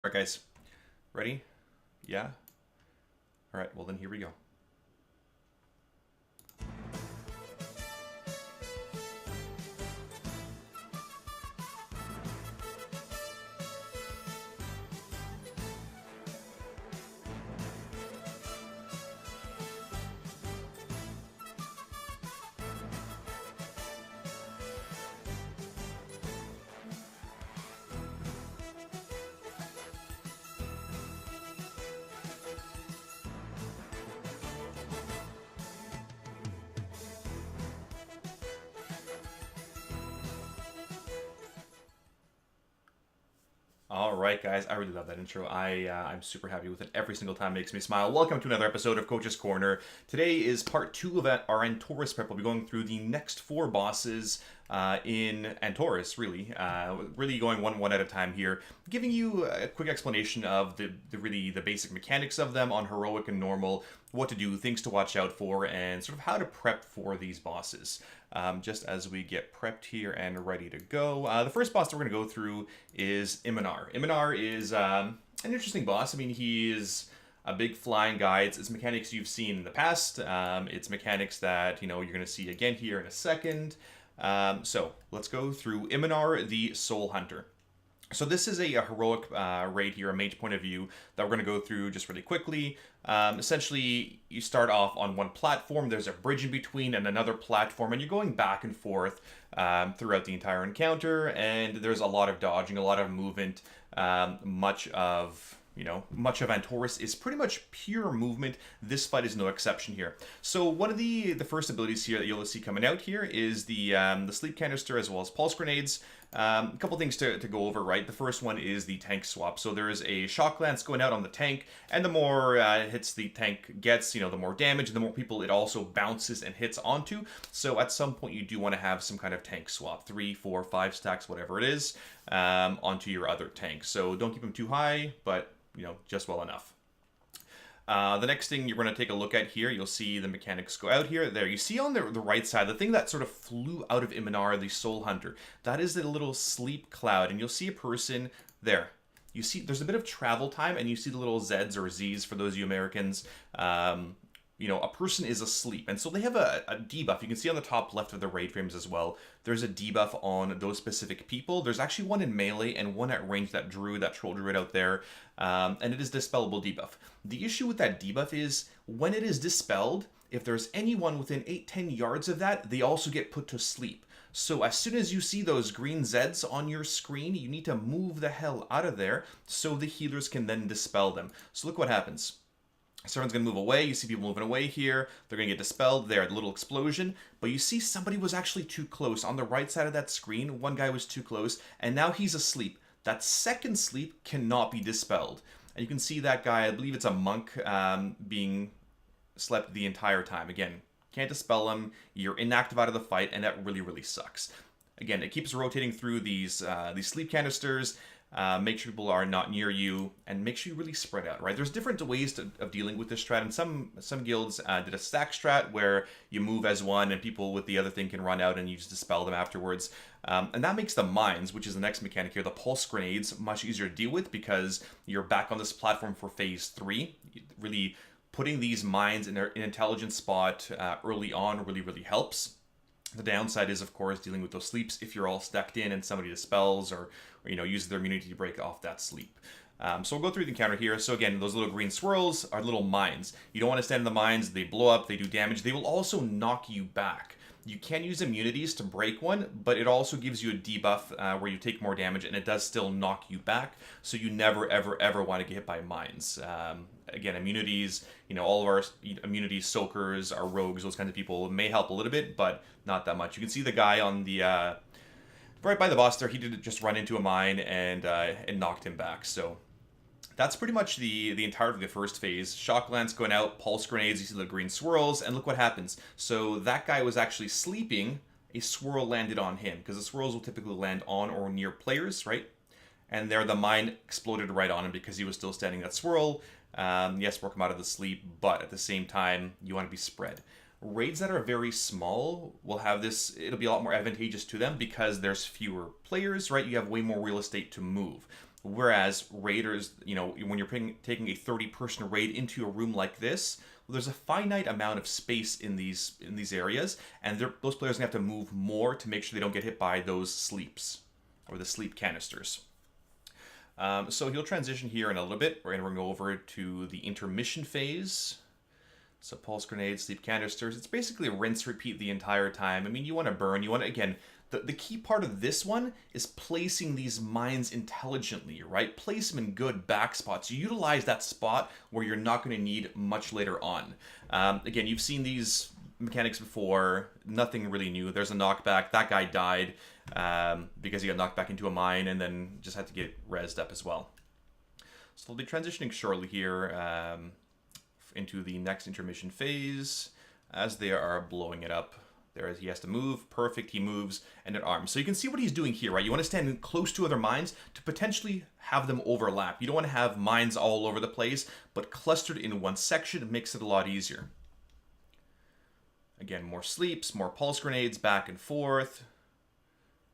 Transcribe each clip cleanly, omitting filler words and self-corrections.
All right, guys. Ready? Yeah? All right, well, then here we go. All right, guys. I really love that intro. I'm super happy with it. Every single time it makes me smile. Welcome to another episode of Coach's Corner. Today is part two of our Antorus prep. We'll be going through the next four bosses in Antorus. Really going one at a time here, giving you a quick explanation of the basic mechanics of them on heroic and normal, what to do, things to watch out for, and sort of how to prep for these bosses. Just as we get prepped here and ready to go. The first boss that we're going to go through is Imonar. Imonar is an interesting boss. I mean, he is a big flying guy. It's mechanics you've seen in the past. It's mechanics that, you're going to see again here in a second. So let's go through Imonar the Soulhunter. So this is a heroic raid here, a mage point of view, that we're going to go through just really quickly. Essentially, you start off on one platform, there's a bridge in between and another platform, and you're going back and forth throughout the entire encounter, and there's a lot of dodging, a lot of movement, much of Antorus is pretty much pure movement. This fight is no exception here. So one of the first abilities here that you'll see coming out here is the sleep canister as well as pulse grenades. A couple things to go over, right? The first one is the tank swap. So there is a shock lance going out on the tank, and the more hits the tank gets, the more damage, and the more people it also bounces and hits onto. So at some point you do want to have some kind of tank swap, 3, 4, 5 stacks, whatever it is, onto your other tank. So don't keep them too high, but just well enough. The next thing you're going to take a look at here, you'll see the mechanics go out here. There, you see on the right side, the thing that sort of flew out of Imonar the Soulhunter. That is the little sleep cloud, and you'll see a person there. You see, there's a bit of travel time, and you see the little Zs or Zs for those of you Americans. A person is asleep. And so they have a debuff. You can see on the top left of the raid frames as well, there's a debuff on those specific people. There's actually one in melee and one at range, that troll druid out there. And it is dispellable debuff. The issue with that debuff is when it is dispelled, if there's anyone within 8-10 yards of that, they also get put to sleep. So as soon as you see those green Zs on your screen, you need to move the hell out of there so the healers can then dispel them. So look what happens. Someone's going to move away. You see people moving away here. They're going to get dispelled there, a little explosion. But you see somebody was actually too close. On the right side of that screen, one guy was too close, and now he's asleep. That second sleep cannot be dispelled. And you can see that guy, I believe it's a monk, being slept the entire time. Again, can't dispel him. You're inactive out of the fight, and that really, really sucks. Again, it keeps rotating through these sleep canisters. Make sure people are not near you, and make sure you really spread out, right? There's different ways of dealing with this strat, and some guilds did a stack strat where you move as one, and people with the other thing can run out, and you just dispel them afterwards. And that makes the mines, which is the next mechanic here, the pulse grenades, much easier to deal with because you're back on this platform for phase 3. Really putting these mines in an intelligent spot early on really, really helps. The downside is, of course, dealing with those sleeps if you're all stacked in and somebody dispels or uses their immunity to break off that sleep. So we'll go through the encounter here. So again, those little green swirls are little mines. You don't want to stand in the mines. They blow up. They do damage. They will also knock you back. You can use immunities to break one, but it also gives you a debuff where you take more damage, and it does still knock you back. So you never, ever, ever want to get hit by mines. Again, immunities, all of our immunities, soakers, our rogues, those kinds of people may help a little bit, but not that much. You can see the guy on the right by the boss there. He did just run into a mine and it knocked him back. So that's pretty much the entirety of the first phase. Shock lance going out, pulse grenades, you see the green swirls, and look what happens. So that guy was actually sleeping, a swirl landed on him, because the swirls will typically land on or near players, right? And there the mine exploded right on him because he was still standing that swirl. Yes, work him out of the sleep, but at the same time, you want to be spread. Raids that are very small will have this, it'll be a lot more advantageous to them because there's fewer players, right? You have way more real estate to move. Whereas raiders, you know, when you're taking a 30-person raid into a room like this, well, there's a finite amount of space in these areas, and those players are gonna have to move more to make sure they don't get hit by those sleeps or the sleep canisters. So he'll transition here in a little bit. We're gonna go over to the intermission phase. So pulse grenades, sleep canisters. It's basically a rinse repeat the entire time. I mean, you want to burn. You want to, again, the key part of this one is placing these mines intelligently, right? Place them in good back spots. You utilize that spot where you're not going to need much later on. Again, you've seen these mechanics before. Nothing really new. There's a knockback. That guy died because he got knocked back into a mine and then just had to get rezzed up as well. So we'll be transitioning shortly here into the next intermission phase as they are blowing it up. He has to move. Perfect. He moves and it arms. So you can see what he's doing here, right? You want to stand close to other mines to potentially have them overlap. You don't want to have mines all over the place, but clustered in one section makes it a lot easier. Again, more sleeps, more pulse grenades, back and forth.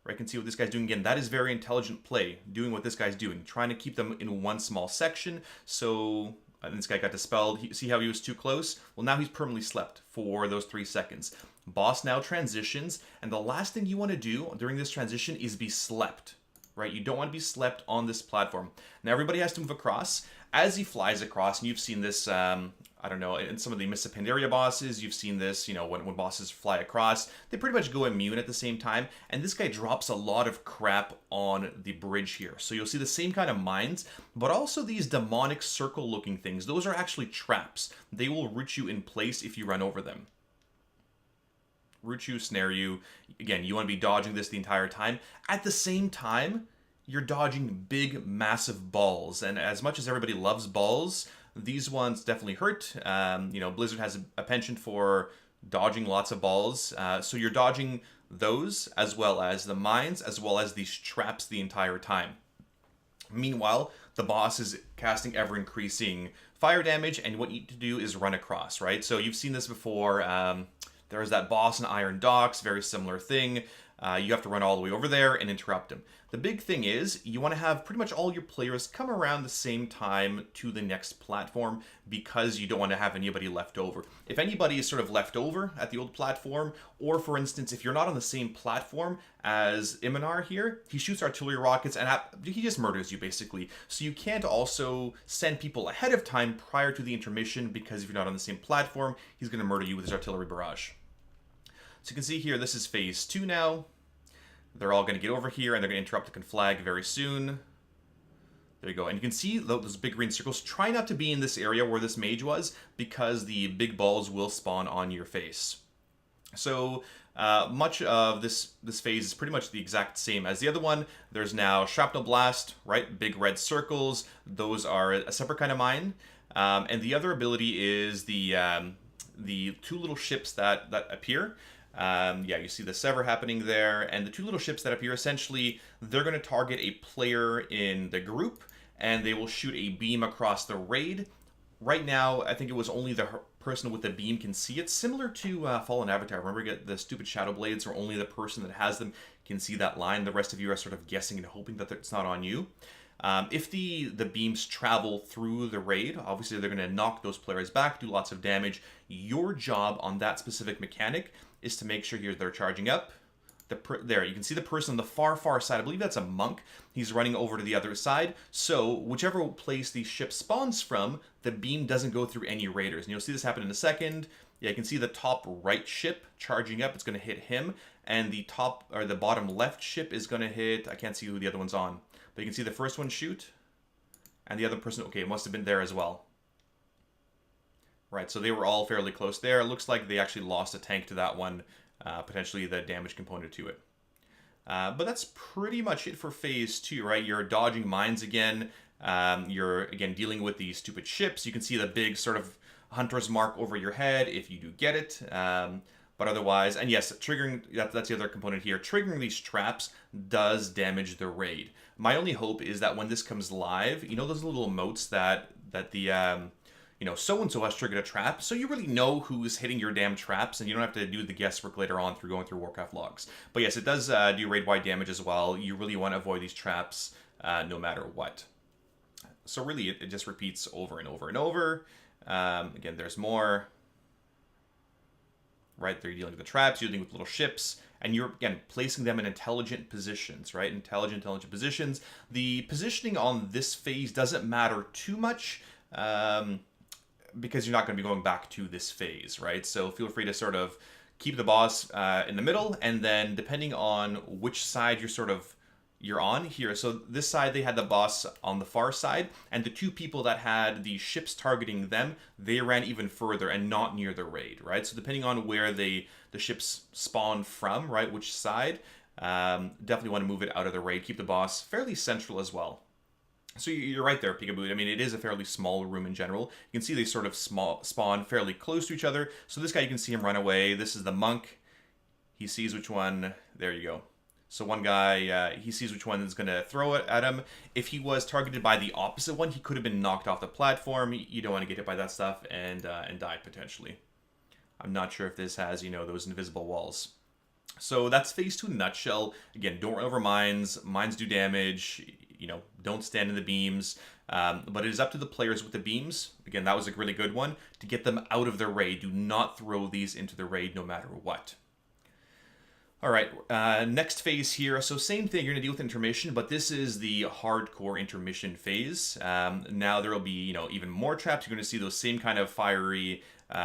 Right, you can see what this guy's doing again. That is very intelligent play, doing what this guy's doing, trying to keep them in one small section. So this guy got dispelled. See how he was too close? Well, now he's permanently slept for those 3 seconds. Boss now transitions, and the last thing you want to do during this transition is be slept, right? You don't want to be slept on this platform. Now everybody has to move across. As he flies across, and you've seen this, I don't know, in some of the Missapend area bosses, you've seen this, you know, when bosses fly across, they pretty much go immune at the same time, and this guy drops a lot of crap on the bridge here. So you'll see the same kind of mines, but also these demonic circle-looking things. Those are actually traps. They will root you in place if you run over them. Root you, snare you. Again, you want to be dodging this the entire time. At the same time, you're dodging big, massive balls, and as much as everybody loves balls, these ones definitely hurt. You know, Blizzard has a penchant for dodging lots of balls. So you're dodging those as well as the mines, as well as these traps the entire time. Meanwhile, the boss is casting ever-increasing fire damage, and what you need to do is run across, right? So you've seen this before. There's that boss in Iron Docks, very similar thing. You have to run all the way over there and interrupt him. The big thing is, you want to have pretty much all your players come around the same time to the next platform because you don't want to have anybody left over. If anybody is sort of left over at the old platform, or for instance, if you're not on the same platform as Imonar here, he shoots artillery rockets and he just murders you basically. So you can't also send people ahead of time prior to the intermission because if you're not on the same platform, he's going to murder you with his artillery barrage. So you can see here, this is phase 2 now. They're all going to get over here, and they're going to interrupt the conflag very soon. There you go. And you can see those big green circles. Try not to be in this area where this mage was, because the big balls will spawn on your face. So much of this phase is pretty much the exact same as the other one. There's now Shrapnel Blast, right? Big red circles. Those are a separate kind of mine. And the other ability is the 2 little ships that appear. Yeah, you see the sever happening there, and the 2 little ships that appear, essentially, they're going to target a player in the group, and they will shoot a beam across the raid. Right now, I think it was only the person with the beam can see it, similar to Fallen Avatar. Remember the stupid Shadow Blades, where only the person that has them can see that line. The rest of you are sort of guessing and hoping that it's not on you. If the beams travel through the raid, obviously they're going to knock those players back, do lots of damage. Your job on that specific mechanic is to make sure here they're charging up. There, you can see the person on the far side. I believe that's a monk. He's running over to the other side. So whichever place the ship spawns from, the beam doesn't go through any raiders. And you'll see this happen in a second. Yeah, you can see the top right ship charging up. It's going to hit him. And the top or the bottom left ship is going to hit, I can't see who the other one's on. But you can see the first one shoot. And the other person, okay, it must have been there as well. Right, so they were all fairly close there. It looks like they actually lost a tank to that one, potentially the damage component to it. But that's pretty much it for phase 2, right? You're dodging mines again. You're, again, dealing with these stupid ships. You can see the big sort of hunter's mark over your head if you do get it. But otherwise, and yes, triggering, that's the other component here. Triggering these traps does damage the raid. My only hope is that when this comes live, you know those little emotes that the... you know, so-and-so has triggered a trap, so you really know who's hitting your damn traps, and you don't have to do the guesswork later on through going through Warcraft logs. But yes, it does do raid-wide damage as well. You really want to avoid these traps no matter what. So really, it just repeats over and over and over. Again, there's more. Right, they're dealing with the traps, you're dealing with little ships, and you're, again, placing them in intelligent positions, right? Intelligent positions. The positioning on this phase doesn't matter too much, because you're not going to be going back to this phase, right? So feel free to sort of keep the boss in the middle, and then depending on which side you're on here. So this side, they had the boss on the far side, and the two people that had the ships targeting them, they ran even further and not near the raid, right? So depending on where the ships spawn from, right, which side, definitely want to move it out of the raid. Keep the boss fairly central as well. So you're right there, Peekaboo. I mean, it is a fairly small room in general. You can see they sort of spawn fairly close to each other. So this guy, you can see him run away. This is the monk. He sees which one. There you go. So one guy, he sees which one is going to throw it at him. If he was targeted by the opposite one, he could have been knocked off the platform. You don't want to get hit by that stuff and die potentially. I'm not sure if this has, those invisible walls. So that's phase 2 in a nutshell. Again, don't run over mines. Mines do damage. Don't stand in the beams. But it is up to the players with the beams. Again, that was a really good one. To get them out of the raid. Do not throw these into the raid no matter what. All right, next phase here. So same thing, you're going to deal with intermission, but this is the hardcore intermission phase. Now there will be, even more traps. You're going to see those same kind of fiery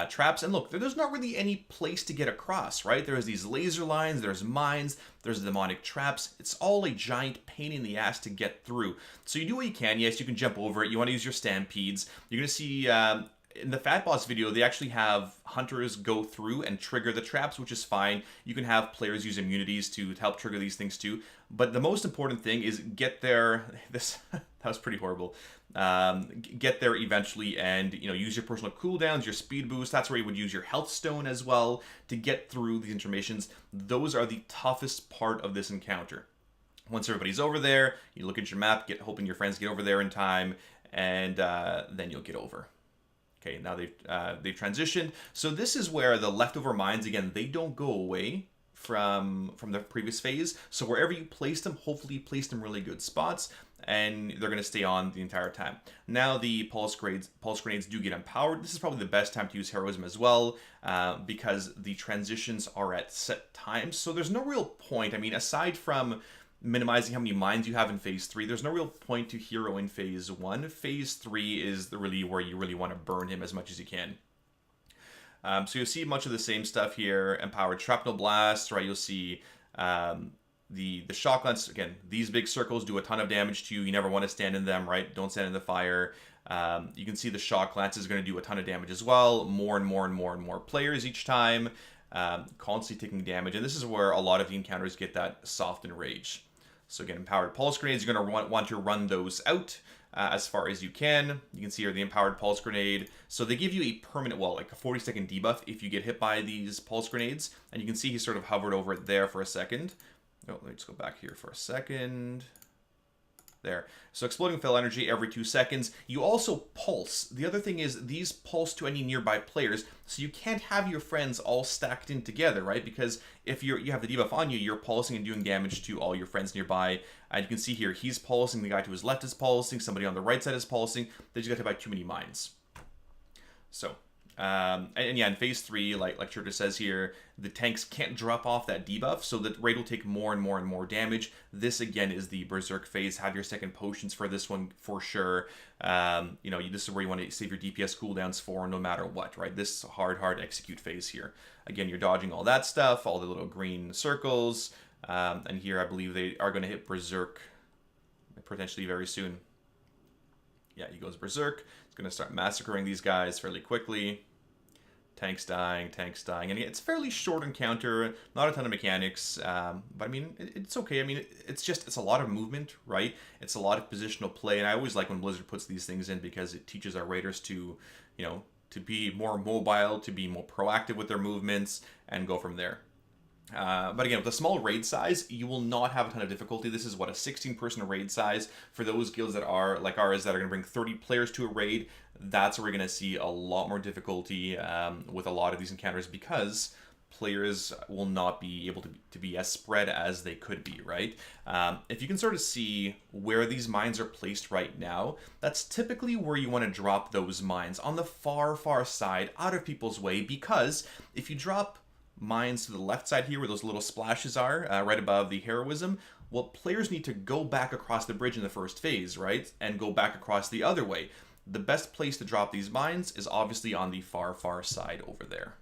traps. And look, there's not really any place to get across, right? There's these laser lines, there's mines, there's demonic traps. It's all a giant pain in the ass to get through. So you do what you can. Yes, you can jump over it. You want to use your stampedes. You're going to see... in the Fat Boss video, they actually have hunters go through and trigger the traps, which is fine. You can have players use immunities to help trigger these things too. But the most important thing is get there. That was pretty horrible. Get there eventually and, use your personal cooldowns, your speed boost. That's where you would use your health stone as well to get through these intermissions. Those are the toughest part of this encounter. Once everybody's over there, you look at your map, hoping your friends get over there in time, and then you'll get over. Okay, now they've transitioned. So this is where the leftover mines, again, they don't go away from the previous phase. So wherever you place them, hopefully you place them really good spots, and they're going to stay on the entire time. Now the pulse grenades do get empowered. This is probably the best time to use heroism as well, because the transitions are at set times. So there's no real point. I mean, aside from minimizing how many mines you have in phase 3. There's no real point to hero in phase 1. Phase 3 is really where you really want to burn him as much as you can. So you'll see much of the same stuff here. Empowered shrapnel blasts, right? You'll see the shotguns. Again, these big circles do a ton of damage to you. You never want to stand in them, right? Don't stand in the fire. You can see the shock lance is going to do a ton of damage as well. More and more players each time. Constantly taking damage. And this is where a lot of the encounters get that soft enrage. So again, empowered pulse grenades, you're going to want to run those out as far as you can. You can see here the empowered pulse grenade. So they give you a permanent, like a 40-second debuff if you get hit by these pulse grenades. And you can see he sort of hovered over it there for a second. Oh, let me just go back here for a second. There. So exploding fill energy every 2 seconds. You also pulse. The other thing is these pulse to any nearby players, so you can't have your friends all stacked in together, right? Because if you have the debuff on you, you're pulsing and doing damage to all your friends nearby. And you can see here, he's pulsing, the guy to his left is pulsing, somebody on the right side is pulsing. They just got hit by too many mines. So, and yeah, in phase 3, like Church says here, the tanks can't drop off that debuff, so the raid will take more and more damage. This again is the berserk phase. Have your second potions for this one for sure. This is where you want to save your DPS cooldowns for no matter what, right? This hard execute phase here. Again, you're dodging all that stuff, all the little green circles, and here I believe they are going to hit berserk potentially very soon. Yeah, he goes berserk. He's going to start massacring these guys fairly quickly. Tanks dying. And again, it's a fairly short encounter, not a ton of mechanics, but I mean, it's okay. I mean, it's a lot of movement, right? It's a lot of positional play, and I always like when Blizzard puts these things in because it teaches our raiders to, to be more mobile, to be more proactive with their movements, and go from there. But again, with a small raid size, you will not have a ton of difficulty. This is, a 16-person raid size. For those guilds that are, like ours, that are going to bring 30 players to a raid, that's where we're going to see a lot more difficulty with a lot of these encounters because players will not be able to be as spread as they could be, right? If you can sort of see where these mines are placed right now, that's typically where you want to drop those mines, on the far, far side, out of people's way, because if you drop mines to the left side here, where those little splashes are, right above the heroism, well, players need to go back across the bridge in the first phase, right? And go back across the other way. The best place to drop these mines is obviously on the far, far side over there.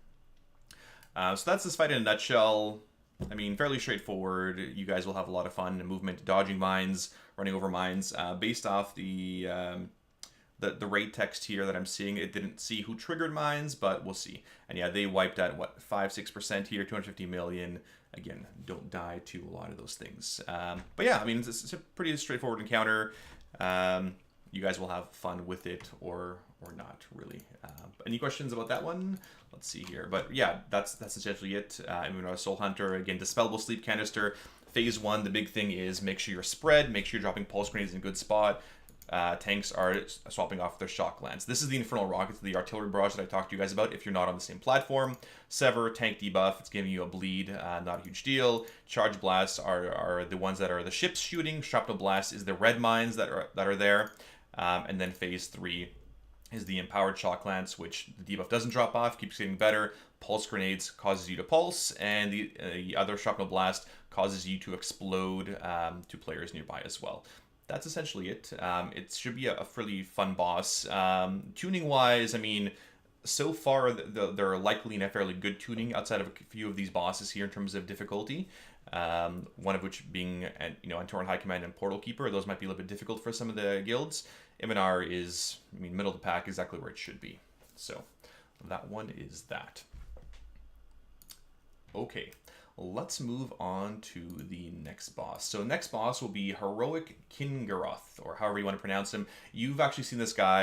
So that's this fight in a nutshell. I mean, fairly straightforward. You guys will have a lot of fun in movement, dodging mines, running over mines. Based off the raid text here that I'm seeing, it didn't see who triggered mines, but we'll see. And yeah, they wiped at, what, 5-6% here, 250 million. Again, don't die to a lot of those things. But yeah, I mean, it's a pretty straightforward encounter. You guys will have fun with it or not, really. Any questions about that one? Let's see here. But yeah, that's essentially it. Imonar the Soulhunter, again, Dispellable Sleep Canister. Phase 1, the big thing is make sure you're spread, make sure you're dropping pulse grenades in a good spot. Tanks are swapping off their shock lance. This is the Infernal Rockets, the artillery barrage that I talked to you guys about if you're not on the same platform. Sever, tank debuff, it's giving you a bleed, not a huge deal. Charge blasts are the ones that are the ships shooting. Shrapnel blast is the red mines that are there. And then phase 3 is the empowered shock lance, which the debuff doesn't drop off, keeps getting better. Pulse grenades causes you to pulse, and the other shrapnel blast causes you to explode to players nearby as well. That's essentially it. It should be a fairly fun boss. Tuning wise, I mean, so far they're likely in a fairly good tuning outside of a few of these bosses here in terms of difficulty. One of which being, Antorus High Command and Portal Keeper. Those might be a little bit difficult for some of the guilds. Imonar is, middle of the pack, exactly where it should be. So that one is that. Okay, let's move on to the next boss. So next boss will be Heroic Kingaroth, or however you want to pronounce him. You've actually seen this guy